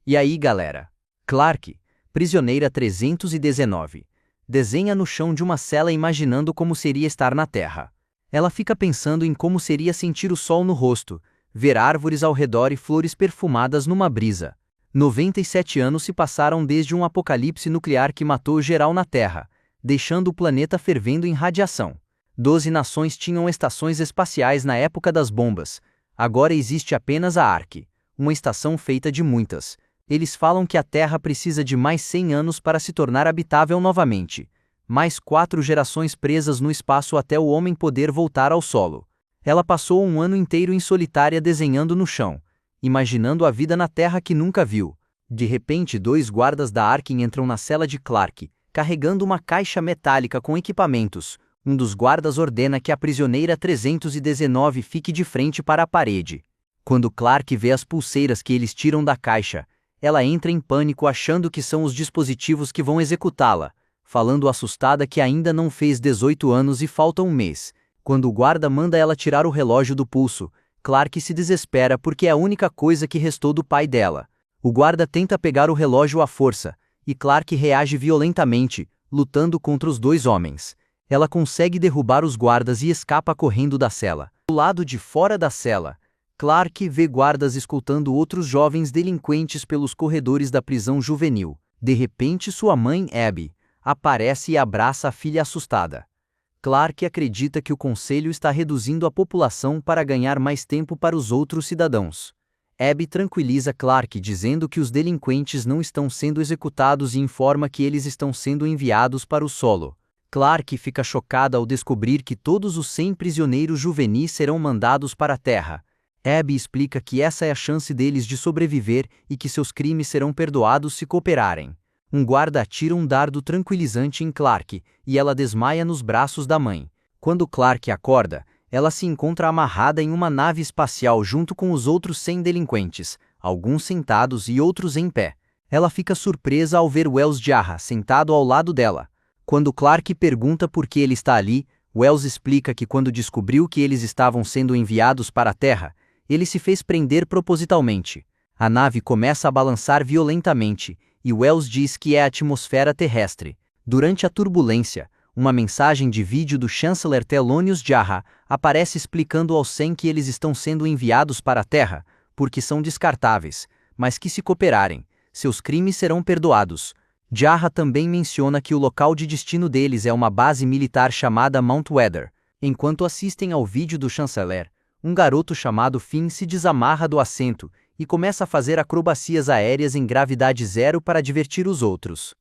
E aí, galera? Clarke, prisioneira 319, desenha no chão de uma cela imaginando como seria estar na Terra. Ela fica pensando em como seria sentir o sol no rosto, ver árvores ao redor e flores perfumadas numa brisa. 97 anos se passaram desde um apocalipse nuclear que matou geral na Terra, deixando o planeta fervendo em radiação. 12 nações tinham estações espaciais na época das bombas. Agora existe apenas a Ark, uma estação feita de muitas. Eles falam que a Terra precisa de mais 100 anos para se tornar habitável novamente. Mais 4 gerações presas no espaço até o homem poder voltar ao solo. Ela passou um ano inteiro em solitária desenhando no chão, imaginando a vida na Terra que nunca viu. De repente, 2 guardas da Ark entram na cela de Clarke, carregando uma caixa metálica com equipamentos. Um dos guardas ordena que a prisioneira 319 fique de frente para a parede. Quando Clarke vê as pulseiras que eles tiram da caixa, ela entra em pânico achando que são os dispositivos que vão executá-la, falando assustada que ainda não fez 18 anos e falta um mês. Quando o guarda manda ela tirar o relógio do pulso, Clarke se desespera porque é a única coisa que restou do pai dela. O guarda tenta pegar o relógio à força, e Clarke reage violentamente, lutando contra os 2 homens. Ela consegue derrubar os guardas e escapa correndo da cela. Do lado de fora da cela, Clarke vê guardas escoltando outros jovens delinquentes pelos corredores da prisão juvenil. De repente, sua mãe, Abby, aparece e abraça a filha assustada. Clarke acredita que o conselho está reduzindo a população para ganhar mais tempo para os outros cidadãos. Abby tranquiliza Clarke dizendo que os delinquentes não estão sendo executados e informa que eles estão sendo enviados para o solo. Clarke fica chocada ao descobrir que todos os 100 prisioneiros juvenis serão mandados para a Terra. Abby explica que essa é a chance deles de sobreviver e que seus crimes serão perdoados se cooperarem. Um guarda atira um dardo tranquilizante em Clarke, e ela desmaia nos braços da mãe. Quando Clarke acorda, ela se encontra amarrada em uma nave espacial junto com os outros 100 delinquentes, alguns sentados e outros em pé. Ela fica surpresa ao ver Wells Jarrah sentado ao lado dela. Quando Clarke pergunta por que ele está ali, Wells explica que quando descobriu que eles estavam sendo enviados para a Terra, ele se fez prender propositalmente. A nave começa a balançar violentamente, e Wells diz que é a atmosfera terrestre. Durante a turbulência, uma mensagem de vídeo do chanceler Thelonious Jarrah aparece explicando aos 100 que eles estão sendo enviados para a Terra, porque são descartáveis, mas que se cooperarem, seus crimes serão perdoados. Jarrah também menciona que o local de destino deles é uma base militar chamada Mount Weather. Enquanto assistem ao vídeo do chanceler, um garoto chamado Finn se desamarra do assento e começa a fazer acrobacias aéreas em gravidade zero para divertir os outros.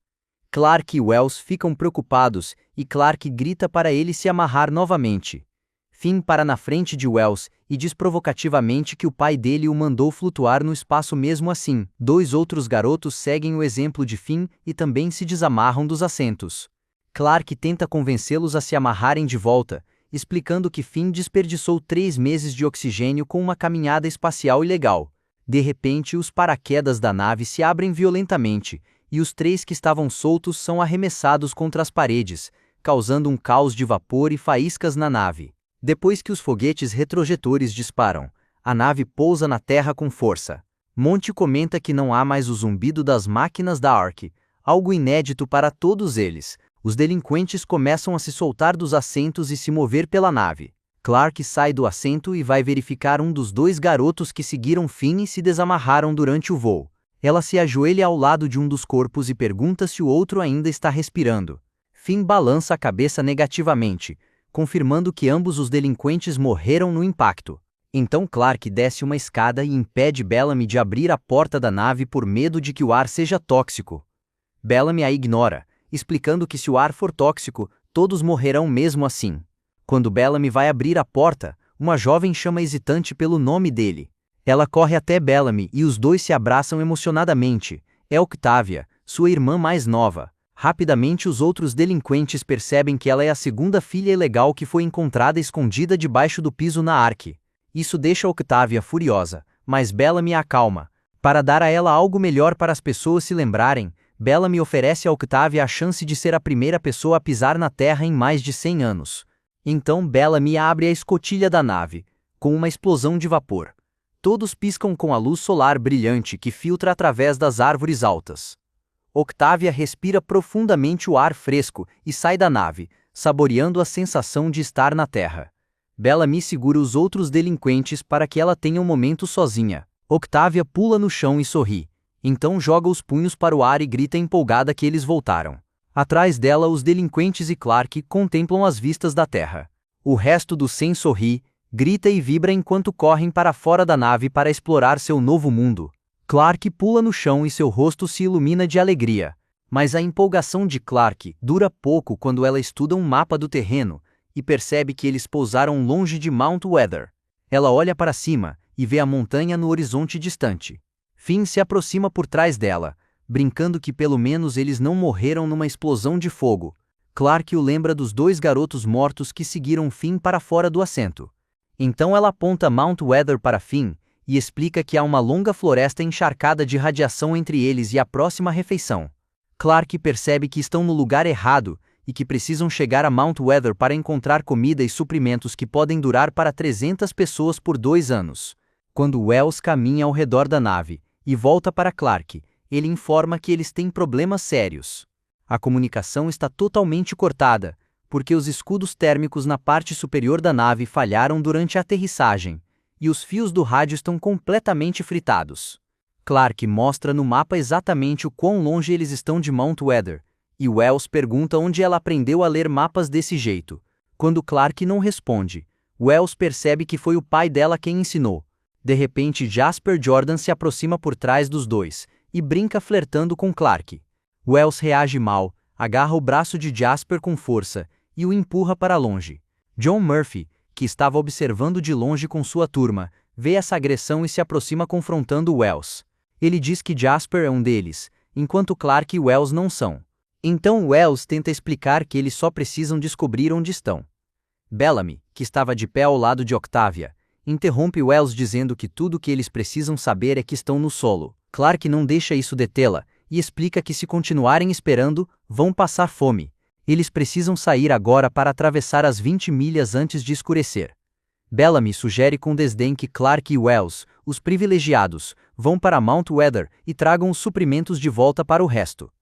Clarke e Wells ficam preocupados e Clarke grita para ele se amarrar novamente. Finn para na frente de Wells e diz provocativamente que o pai dele o mandou flutuar no espaço mesmo assim. 2 outros garotos seguem o exemplo de Finn e também se desamarram dos assentos. Clarke tenta convencê-los a se amarrarem de volta, explicando que Finn desperdiçou 3 meses de oxigênio com uma caminhada espacial ilegal. De repente, os paraquedas da nave se abrem violentamente, e os 3 que estavam soltos são arremessados contra as paredes, causando um caos de vapor e faíscas na nave. Depois que os foguetes retrojetores disparam, a nave pousa na Terra com força. Monty comenta que não há mais o zumbido das máquinas da Ark, algo inédito para todos eles. Os delinquentes começam a se soltar dos assentos e se mover pela nave. Clarke sai do assento e vai verificar um dos 2 garotos que seguiram Finn e se desamarraram durante o voo. Ela se ajoelha ao lado de um dos corpos e pergunta se o outro ainda está respirando. Finn balança a cabeça negativamente, confirmando que ambos os delinquentes morreram no impacto. Então Clarke desce uma escada e impede Bellamy de abrir a porta da nave por medo de que o ar seja tóxico. Bellamy a ignora, explicando que se o ar for tóxico, todos morrerão mesmo assim. Quando Bellamy vai abrir a porta, uma jovem chama hesitante pelo nome dele. Ela corre até Bellamy e os 2 se abraçam emocionadamente. É Octavia, sua irmã mais nova. Rapidamente os outros delinquentes percebem que ela é a segunda filha ilegal que foi encontrada escondida debaixo do piso na Ark. Isso deixa Octavia furiosa, mas Bellamy a acalma. Para dar a ela algo melhor para as pessoas se lembrarem, Bellamy oferece a Octavia a chance de ser a primeira pessoa a pisar na Terra em mais de 100 anos. Então Bellamy abre a escotilha da nave, com uma explosão de vapor. todos piscam com a luz solar brilhante que filtra através das árvores altas. Octavia respira profundamente o ar fresco e sai da nave, saboreando a sensação de estar na Terra. Bellamy segura os outros delinquentes para que ela tenha um momento sozinha. Octavia pula no chão e sorri. Então joga os punhos para o ar e grita empolgada que eles voltaram. Atrás dela, os delinquentes e Clark contemplam as vistas da Terra. O resto dos 100 sorri, grita e vibra enquanto correm para fora da nave para explorar seu novo mundo. Clark pula no chão e seu rosto se ilumina de alegria. Mas a empolgação de Clark dura pouco quando ela estuda um mapa do terreno e percebe que eles pousaram longe de Mount Weather. Ela olha para cima e vê a montanha no horizonte distante. Finn se aproxima por trás dela, brincando que pelo menos eles não morreram numa explosão de fogo. Clark o lembra dos 2 garotos mortos que seguiram Finn para fora do assento. Então ela aponta Mount Weather para Finn e explica que há uma longa floresta encharcada de radiação entre eles e a próxima refeição. Clark percebe que estão no lugar errado e que precisam chegar a Mount Weather para encontrar comida e suprimentos que podem durar para 300 pessoas por 2 anos. Quando Wells caminha ao redor da nave e volta para Clark, ele informa que eles têm problemas sérios. A comunicação está totalmente cortada, porque os escudos térmicos na parte superior da nave falharam durante a aterrissagem, e os fios do rádio estão completamente fritados. Clark mostra no mapa exatamente o quão longe eles estão de Mount Weather, e Wells pergunta onde ela aprendeu a ler mapas desse jeito. Quando Clark não responde, Wells percebe que foi o pai dela quem ensinou. De repente, Jasper Jordan se aproxima por trás dos dois e brinca flertando com Clark. Wells reage mal, agarra o braço de Jasper com força e o empurra para longe. John Murphy, que estava observando de longe com sua turma, vê essa agressão e se aproxima confrontando Wells. Ele diz que Jasper é um deles, enquanto Clark e Wells não são. Então Wells tenta explicar que eles só precisam descobrir onde estão. Bellamy, que estava de pé ao lado de Octavia, interrompe Wells dizendo que tudo o que eles precisam saber é que estão no solo. Clark não deixa isso detê-la e explica que se continuarem esperando, vão passar fome. Eles precisam sair agora para atravessar as 20 milhas antes de escurecer. Bellamy sugere com desdém que Clark e Wells, os privilegiados, vão para Mount Weather e tragam os suprimentos de volta para o resto.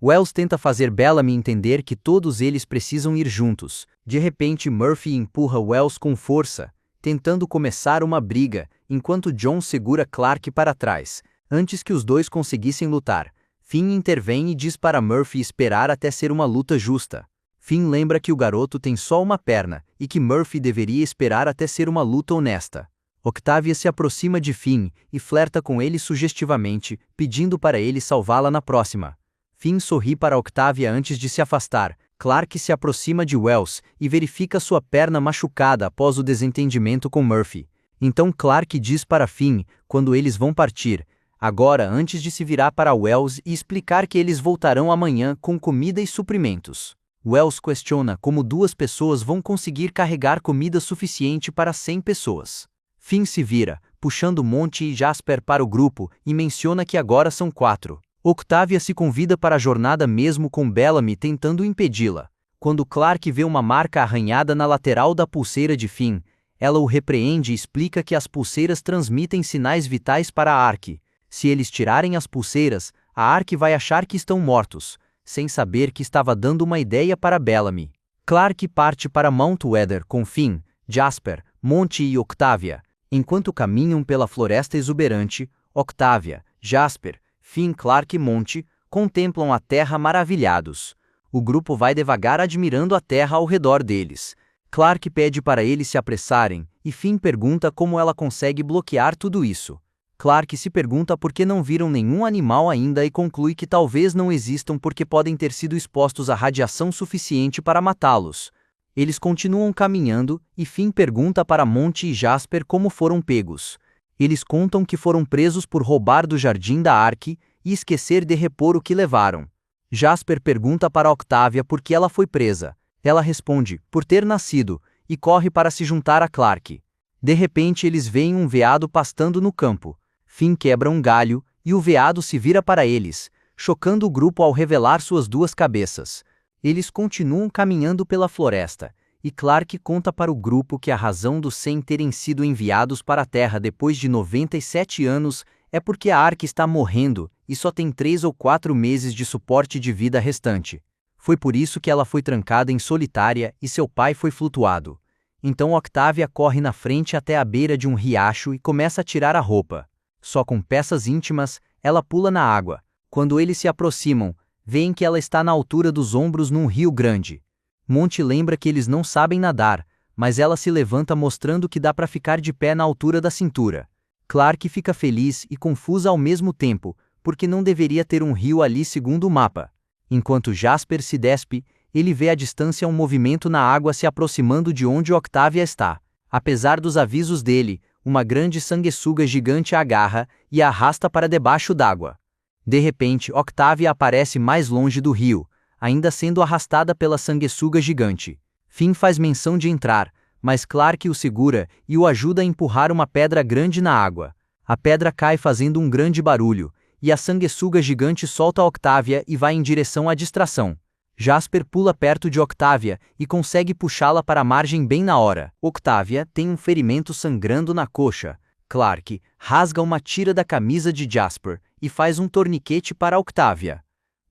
Wells tenta fazer Bellamy entender que todos eles precisam ir juntos. De repente, Murphy empurra Wells com força, tentando começar uma briga, enquanto John segura Clark para trás, antes que os dois conseguissem lutar. Finn intervém e diz para Murphy esperar até ser uma luta justa. Finn lembra que o garoto tem só uma perna e que Murphy deveria esperar até ser uma luta honesta. Octavia se aproxima de Finn e flerta com ele sugestivamente, pedindo para ele salvá-la na próxima. Finn sorri para Octavia antes de se afastar. Clark se aproxima de Wells e verifica sua perna machucada após o desentendimento com Murphy. Então Clark diz para Finn, quando eles vão partir, agora antes de se virar para Wells e explicar que eles voltarão amanhã com comida e suprimentos. Wells questiona como 2 pessoas vão conseguir carregar comida suficiente para 100 pessoas. Finn se vira, puxando Monty e Jasper para o grupo e menciona que agora são 4. Octavia se convida para a jornada mesmo com Bellamy tentando impedi-la. Quando Clark vê uma marca arranhada na lateral da pulseira de Finn, ela o repreende e explica que as pulseiras transmitem sinais vitais para a Ark. Se eles tirarem as pulseiras, a Ark vai achar que estão mortos, sem saber que estava dando uma ideia para Bellamy. Clark parte para Mount Weather com Finn, Jasper, Monty e Octavia. Enquanto caminham pela floresta exuberante, Octavia, Jasper, Finn, Clark e Monty contemplam a terra maravilhados. O grupo vai devagar admirando a terra ao redor deles. Clark pede para eles se apressarem, e Finn pergunta como ela consegue bloquear tudo isso. Clark se pergunta por que não viram nenhum animal ainda e conclui que talvez não existam porque podem ter sido expostos à radiação suficiente para matá-los. Eles continuam caminhando, e Finn pergunta para Monty e Jasper como foram pegos. Eles contam que foram presos por roubar do jardim da Ark e esquecer de repor o que levaram. Jasper pergunta para Octavia por que ela foi presa. Ela responde, por ter nascido, e corre para se juntar a Clark. De repente eles veem um veado pastando no campo. Finn quebra um galho, e o veado se vira para eles, chocando o grupo ao revelar suas 2 cabeças. Eles continuam caminhando pela floresta, e Clark conta para o grupo que a razão dos 100 terem sido enviados para a Terra depois de 97 anos é porque a Ark está morrendo e só tem 3 ou 4 meses de suporte de vida restante. Foi por isso que ela foi trancada em solitária e seu pai foi flutuado. Então Octavia corre na frente até a beira de um riacho e começa a tirar a roupa. Só com peças íntimas, ela pula na água. Quando eles se aproximam, veem que ela está na altura dos ombros num rio grande. Monty lembra que eles não sabem nadar, mas ela se levanta mostrando que dá para ficar de pé na altura da cintura. Clark fica feliz e confusa ao mesmo tempo, porque não deveria ter um rio ali segundo o mapa. Enquanto Jasper se despe, ele vê à distância um movimento na água se aproximando de onde Octavia está. Apesar dos avisos dele, uma grande sanguessuga gigante a agarra e a arrasta para debaixo d'água. De repente, Octavia aparece mais longe do rio, ainda sendo arrastada pela sanguessuga gigante. Finn faz menção de entrar, mas Clark o segura e o ajuda a empurrar uma pedra grande na água. A pedra cai fazendo um grande barulho, e a sanguessuga gigante solta Octavia e vai em direção à distração. Jasper pula perto de Octavia e consegue puxá-la para a margem bem na hora. Octavia tem um ferimento sangrando na coxa. Clark rasga uma tira da camisa de Jasper e faz um torniquete para Octavia.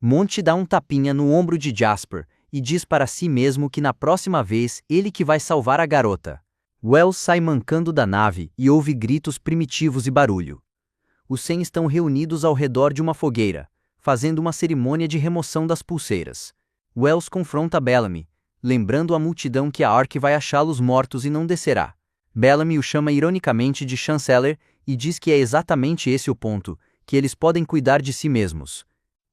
Monty dá um tapinha no ombro de Jasper e diz para si mesmo que na próxima vez ele que vai salvar a garota. Wells sai mancando da nave e ouve gritos primitivos e barulho. Os 100 estão reunidos ao redor de uma fogueira, fazendo uma cerimônia de remoção das pulseiras. Wells confronta Bellamy, lembrando a multidão que a Ark vai achá-los mortos e não descerá. Bellamy o chama ironicamente de Chancellor e diz que é exatamente esse o ponto, que eles podem cuidar de si mesmos.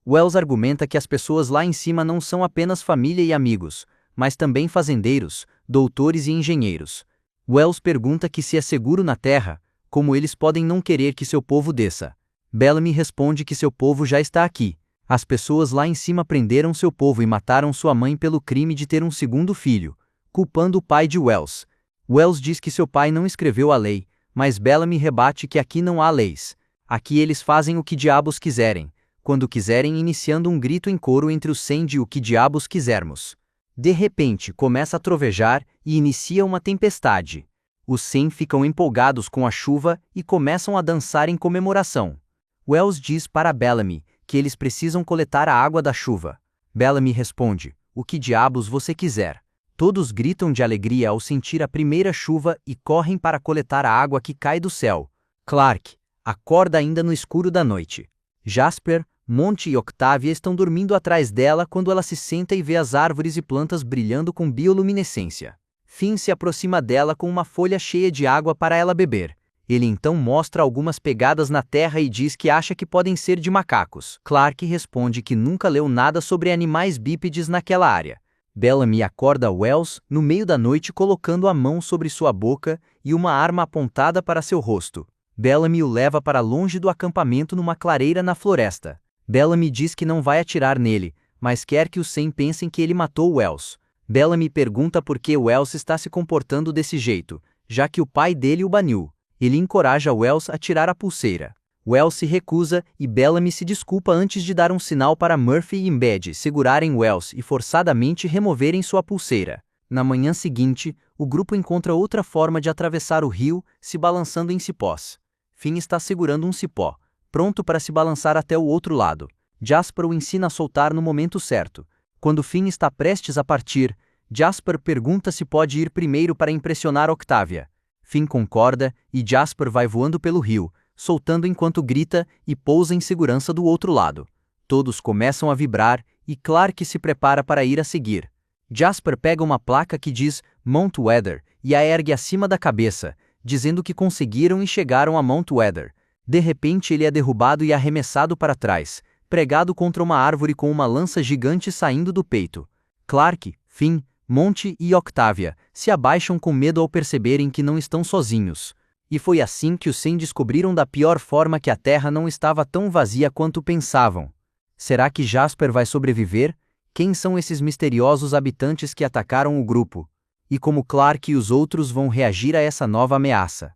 Wells argumenta que as pessoas lá em cima não são apenas família e amigos, mas também fazendeiros, doutores e engenheiros. Wells pergunta que se é seguro na Terra, como eles podem não querer que seu povo desça. Bellamy responde que seu povo já está aqui. As pessoas lá em cima prenderam seu povo e mataram sua mãe pelo crime de ter um segundo filho, culpando o pai de Wells. Wells diz que seu pai não escreveu a lei, mas Bellamy rebate que aqui não há leis. Aqui eles fazem o que diabos quiserem, quando quiserem, iniciando um grito em coro entre os 100 de o que diabos quisermos. De repente, começa a trovejar e inicia uma tempestade. Os 100 ficam empolgados com a chuva e começam a dançar em comemoração. Wells diz para Bellamy que eles precisam coletar a água da chuva. Bellamy responde: "O que diabos você quiser?" Todos gritam de alegria ao sentir a primeira chuva e correm para coletar a água que cai do céu. Clark acorda ainda no escuro da noite. Jasper, Monty e Octavia estão dormindo atrás dela quando ela se senta e vê as árvores e plantas brilhando com bioluminescência. Finn se aproxima dela com uma folha cheia de água para ela beber. Ele então mostra algumas pegadas na terra e diz que acha que podem ser de macacos. Clark responde que nunca leu nada sobre animais bípedes naquela área. Bellamy acorda Wells no meio da noite colocando a mão sobre sua boca e uma arma apontada para seu rosto. Bellamy o leva para longe do acampamento numa clareira na floresta. Bellamy diz que não vai atirar nele, mas quer que os 100 pensem que ele matou Wells. Bellamy pergunta por que Wells está se comportando desse jeito, já que o pai dele o baniu. Ele encoraja Wells a tirar a pulseira. Wells se recusa e Bellamy se desculpa antes de dar um sinal para Murphy e Embed segurarem Wells e forçadamente removerem sua pulseira. Na manhã seguinte, o grupo encontra outra forma de atravessar o rio, se balançando em cipós. Finn está segurando um cipó, pronto para se balançar até o outro lado. Jasper o ensina a soltar no momento certo. Quando Finn está prestes a partir, Jasper pergunta se pode ir primeiro para impressionar Octavia. Finn concorda e Jasper vai voando pelo rio, soltando enquanto grita e pousa em segurança do outro lado. Todos começam a vibrar e Clark se prepara para ir a seguir. Jasper pega uma placa que diz Mount Weather e a ergue acima da cabeça, dizendo que conseguiram e chegaram a Mount Weather. De repente ele é derrubado e arremessado para trás, pregado contra uma árvore com uma lança gigante saindo do peito. Clark, Finn, Monty e Octavia se abaixam com medo ao perceberem que não estão sozinhos. E foi assim que os 100 descobriram da pior forma que a Terra não estava tão vazia quanto pensavam. Será que Jasper vai sobreviver? Quem são esses misteriosos habitantes que atacaram o grupo? E como Clark e os outros vão reagir a essa nova ameaça?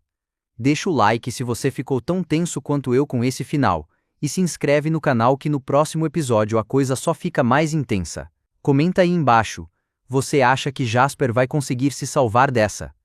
Deixa o like se você ficou tão tenso quanto eu com esse final, e se inscreve no canal que no próximo episódio a coisa só fica mais intensa. Comenta aí embaixo, Você acha que Jasper vai conseguir se salvar dessa?